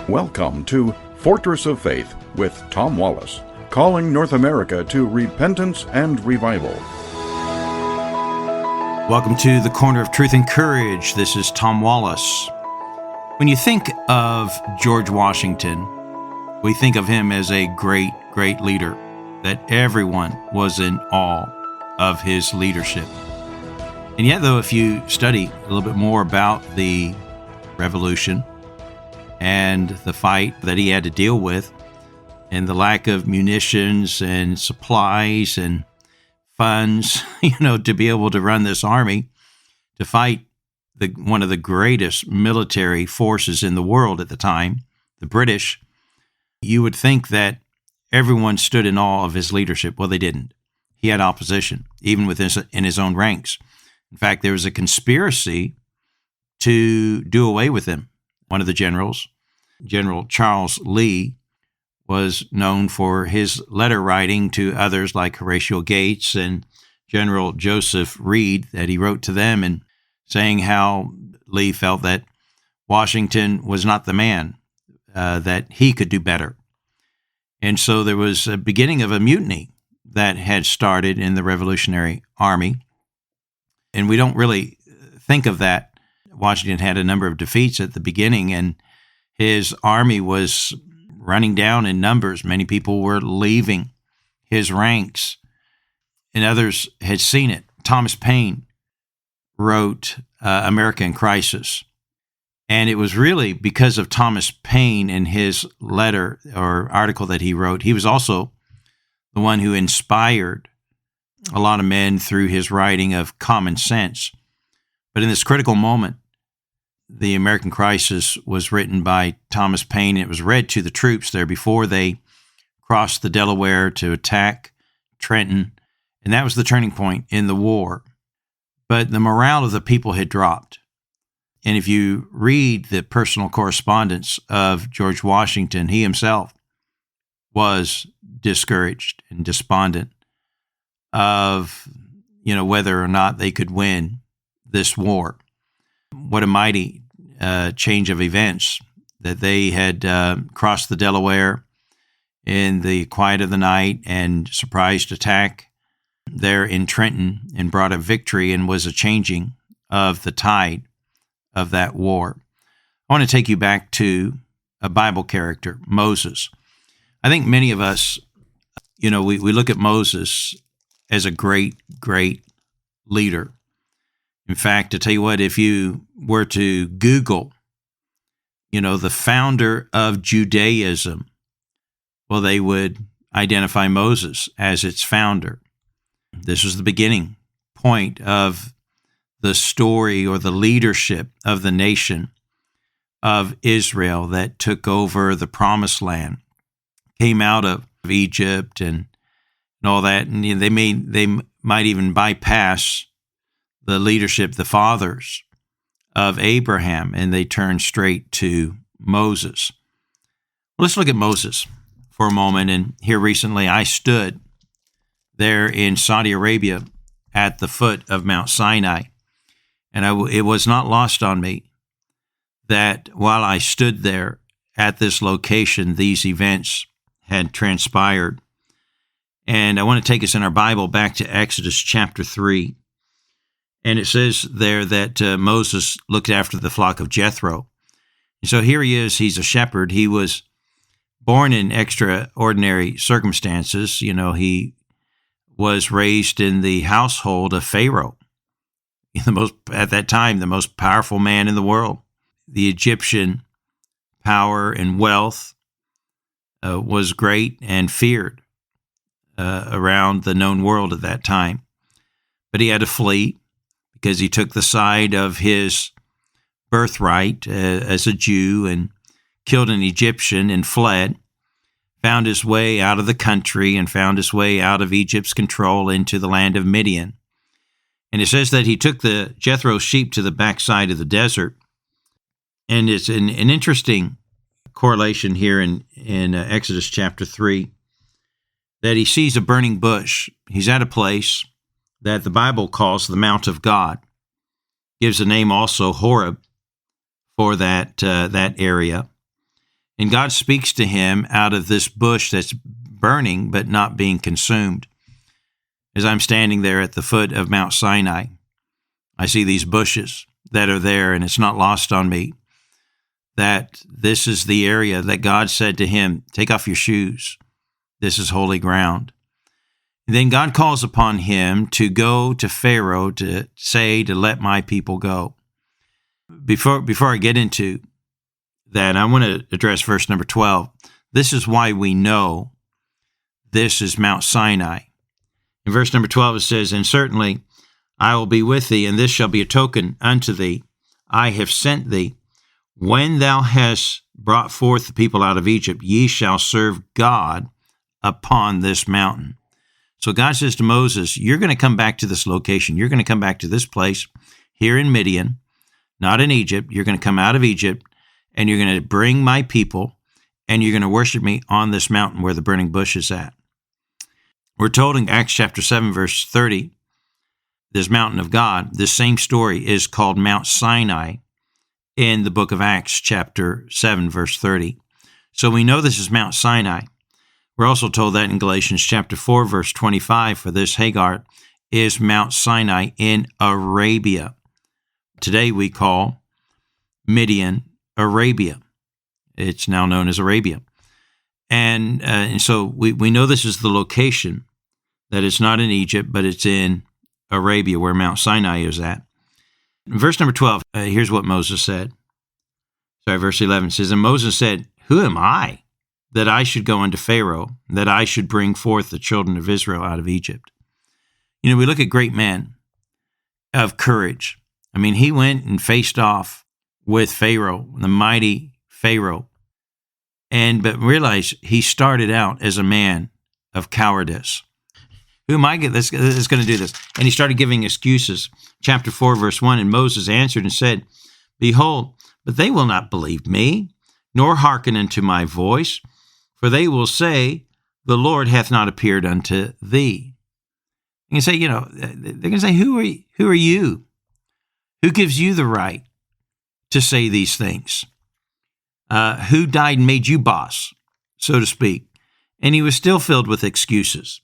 Welcome to Fortress of Faith with Tom Wallace, calling North America to repentance and revival. Welcome to the Corner of Truth and Courage. This is Tom Wallace. When you think of George Washington, we think of him as a great, great leader, that everyone was in awe of his leadership. And yet, though, if you study a little bit more about the Revolution and the fight that he had to deal with, and the lack of munitions and supplies and funds, to be able to run this army to fight one of the greatest military forces in the world at the time, the British, you would think that everyone stood in awe of his leadership. Well, they didn't. He had opposition, even in his own ranks. In fact, there was a conspiracy to do away with him. One of the generals, General Charles Lee, was known for his letter writing to others like Horatio Gates and General Joseph Reed, that he wrote to them and saying how Lee felt that Washington was not the man, that he could do better. And so there was a beginning of a mutiny that had started in the Revolutionary Army. And we don't really think of that. Washington had a number of defeats at the beginning, and his army was running down in numbers. Many people were leaving his ranks, and others had seen it. Thomas Paine wrote America in Crisis, and it was really because of Thomas Paine and his letter or article that he wrote. He was also the one who inspired a lot of men through his writing of Common Sense. But in this critical moment, the American Crisis was written by Thomas Paine. It was read to the troops there before they crossed the Delaware to attack Trenton, and that was the turning point in the war. But the morale of the people had dropped. And if you read the personal correspondence of George Washington, he himself was discouraged and despondent of, whether or not they could win this war. What a mighty change of events that they had crossed the Delaware in the quiet of the night and surprised attack there in Trenton and brought a victory and was a changing of the tide of that war. I want to take you back to a Bible character, Moses. I think many of us, we look at Moses as a great, great leader. In fact, to tell you what, if you were to Google, the founder of Judaism, well, they would identify Moses as its founder. This was the beginning point of the story or the leadership of the nation of Israel that took over the Promised Land, came out of Egypt and all that, and they might even bypass the leadership, the fathers of Abraham, and they turned straight to Moses. Well, let's look at Moses for a moment. And here recently, I stood there in Saudi Arabia at the foot of Mount Sinai, and it was not lost on me that while I stood there at this location, these events had transpired. And I want to take us in our Bible back to Exodus chapter 3. And it says there that Moses looked after the flock of Jethro. And so here he is, he's a shepherd. He was born in extraordinary circumstances. He was raised in the household of Pharaoh, at that time, the most powerful man in the world. The Egyptian power and wealth was great and feared around the known world at that time. But he had to flee, because he took the side of his birthright as a Jew and killed an Egyptian and fled, found his way out of the country and found his way out of Egypt's control into the land of Midian. And it says that he took the Jethro's sheep to the backside of the desert. And it's an interesting correlation here in Exodus chapter 3, that he sees a burning bush. He's at a place that the Bible calls the Mount of God. Gives a name also, Horeb, for that area. And God speaks to him out of this bush that's burning but not being consumed. As I'm standing there at the foot of Mount Sinai, I see these bushes that are there, and it's not lost on me that this is the area that God said to him, take off your shoes. This is holy ground. And then God calls upon him to go to Pharaoh to say to let my people go. Before I get into that, I want to address verse number 12. This is why we know this is Mount Sinai. In verse number 12 it says, and certainly I will be with thee, and this shall be a token unto thee. I have sent thee. When thou hast brought forth the people out of Egypt, ye shall serve God upon this mountain. So God says to Moses, you're going to come back to this location. You're going to come back to this place here in Midian, not in Egypt. You're going to come out of Egypt, and you're going to bring my people, and you're going to worship me on this mountain where the burning bush is at. We're told in Acts chapter 7, verse 30, this mountain of God, this same story is called Mount Sinai in the book of Acts chapter 7, verse 30. So we know this is Mount Sinai. We're also told that in Galatians chapter 4, verse 25, for this Hagar is Mount Sinai in Arabia. Today we call Midian Arabia. It's now known as Arabia. And so we know this is the location, that it's not in Egypt, but it's in Arabia where Mount Sinai is at. In verse number 12, here's what Moses said. Verse 11 says, and Moses said, who am I that I should go unto Pharaoh, that I should bring forth the children of Israel out of Egypt? You know, we look at great men of courage. I mean, he went and faced off with Pharaoh, the mighty Pharaoh, but realize he started out as a man of cowardice. Who am I that's going to do this? And he started giving excuses. Chapter 4, verse 1, and Moses answered and said, behold, but they will not believe me, nor hearken unto my voice, for they will say, the Lord hath not appeared unto thee. You can say, they're going to say, who are you? Who gives you the right to say these things? Who died and made you boss, so to speak? And he was still filled with excuses.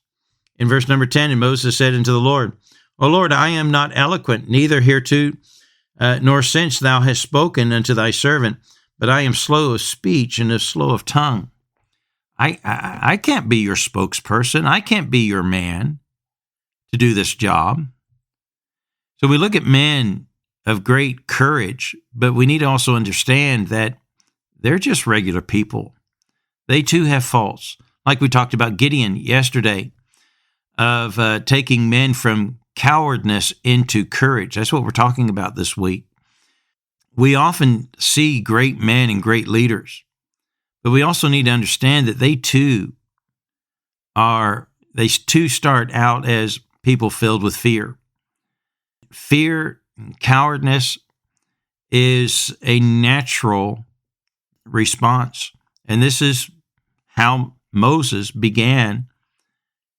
In verse number 10, and Moses said unto the Lord, O Lord, I am not eloquent, neither hereto, nor since thou hast spoken unto thy servant, but I am slow of speech and slow of tongue. I can't be your spokesperson. I can't be your man to do this job. So we look at men of great courage, but we need to also understand that they're just regular people. They too have faults. Like we talked about Gideon yesterday, of taking men from cowardness into courage. That's what we're talking about this week. We often see great men and great leaders, but we also need to understand that they too start out as people filled with fear. Fear and cowardness is a natural response. And this is how Moses began.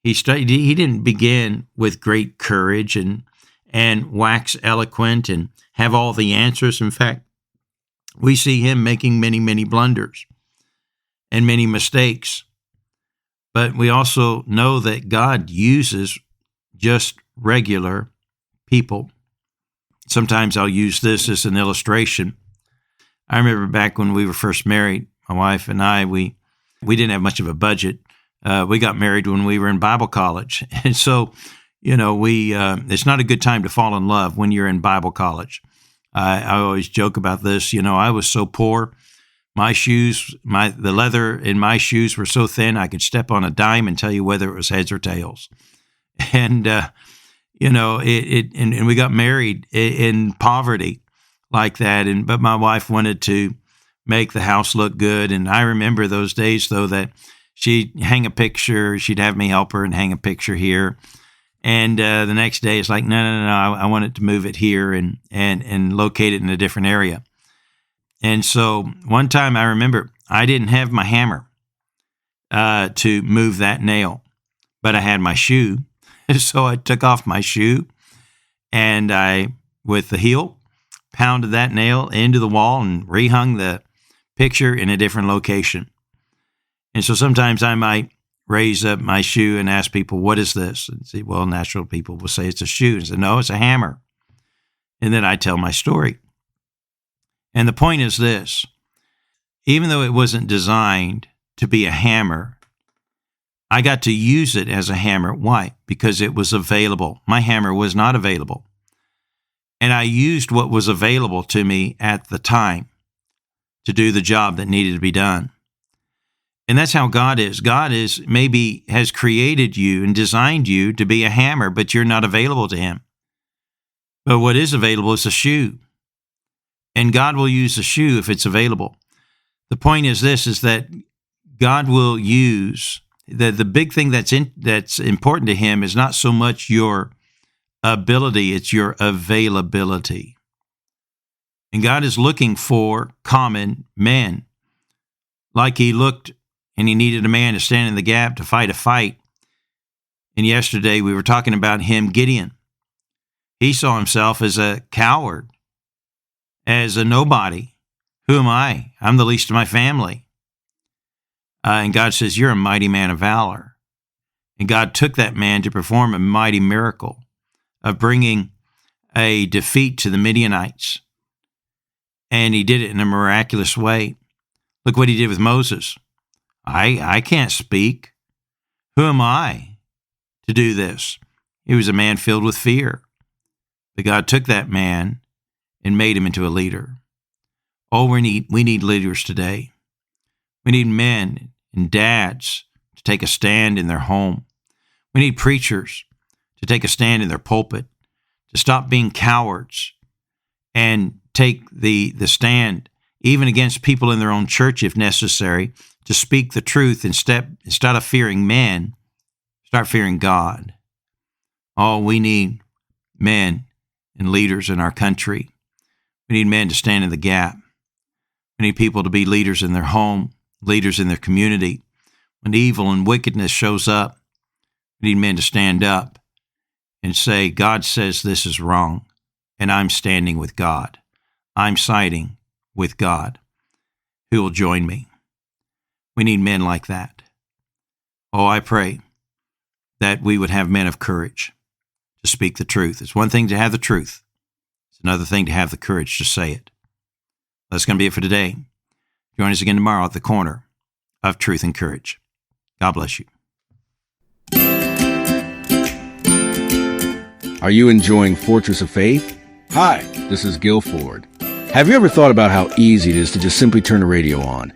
He didn't begin with great courage and wax eloquent and have all the answers. In fact, we see him making many, many blunders and many mistakes. But we also know that God uses just regular people. Sometimes I'll use this as an illustration. I remember back when we were first married, my wife and I, we didn't have much of a budget. We got married when we were in Bible college. And so, it's not a good time to fall in love when you're in Bible college. I always joke about this. I was so poor. My shoes, the leather in my shoes were so thin, I could step on a dime and tell you whether it was heads or tails. And, and we got married in poverty like that. But my wife wanted to make the house look good. And I remember those days, though, that she'd hang a picture. She'd have me help her and hang a picture here. And the next day, it's like, no, I wanted to move it here and locate it in a different area. And so one time I remember I didn't have my hammer to move that nail, but I had my shoe. So I took off my shoe and I, with the heel, pounded that nail into the wall and rehung the picture in a different location. And so sometimes I might raise up my shoe and ask people, what is this? And say, well, natural people will say it's a shoe. And say, no, it's a hammer. And then I tell my story. And the point is this: even though it wasn't designed to be a hammer, I got to use it as a hammer. Why? Because it was available. My hammer was not available. And I used what was available to me at the time to do the job that needed to be done. And that's how God is. God has created you and designed you to be a hammer, but you're not available to him. But what is available is a shoe. And God will use the shoe if it's available. The point is this, is that God will use, the big thing that's important to him is not so much your ability, it's your availability. And God is looking for common men. Like he looked and he needed a man to stand in the gap to fight a fight. And yesterday we were talking about him, Gideon. He saw himself as a coward, as a nobody. Who am I? I'm the least of my family. And God says, you're a mighty man of valor. And God took that man to perform a mighty miracle of bringing a defeat to the Midianites. And he did it in a miraculous way. Look what he did with Moses. I can't speak. Who am I to do this? He was a man filled with fear. But God took that man and made him into a leader. Oh, we need leaders today. We need men and dads to take a stand in their home. We need preachers to take a stand in their pulpit, to stop being cowards and take the stand, even against people in their own church if necessary, to speak the truth instead of fearing men, start fearing God. Oh, we need men and leaders in our country. We need men to stand in the gap. We need people to be leaders in their home, leaders in their community. When evil and wickedness shows up, we need men to stand up and say, God says this is wrong, and I'm standing with God. I'm siding with God. Who will join me? We need men like that. Oh, I pray that we would have men of courage to speak the truth. It's one thing to have the truth. It's another thing to have the courage to say it. That's going to be it for today. Join us again tomorrow at the corner of Truth and Courage. God bless you. Are you enjoying Fortress of Faith? Hi, this is Gil Ford. Have you ever thought about how easy it is to just simply turn the radio on?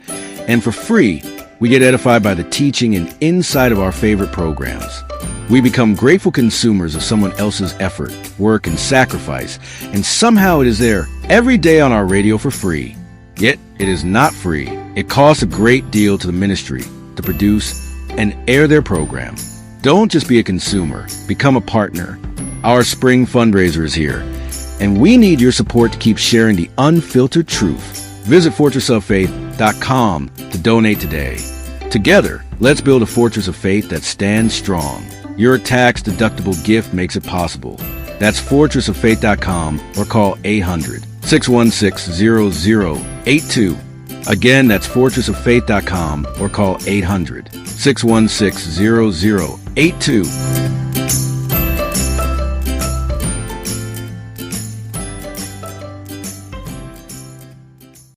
And for free, we get edified by the teaching and insight of our favorite programs. We become grateful consumers of someone else's effort, work, and sacrifice, and somehow it is there every day on our radio for free. Yet, it is not free. It costs a great deal to the ministry to produce and air their program. Don't just be a consumer. Become a partner. Our spring fundraiser is here, and we need your support to keep sharing the unfiltered truth. Visit fortressoffaith.com to donate today. Together, let's build a fortress of faith that stands strong. Your tax-deductible gift makes it possible. That's fortressoffaith.com or call 800-616-0082. Again, that's fortressoffaith.com or call 800-616-0082.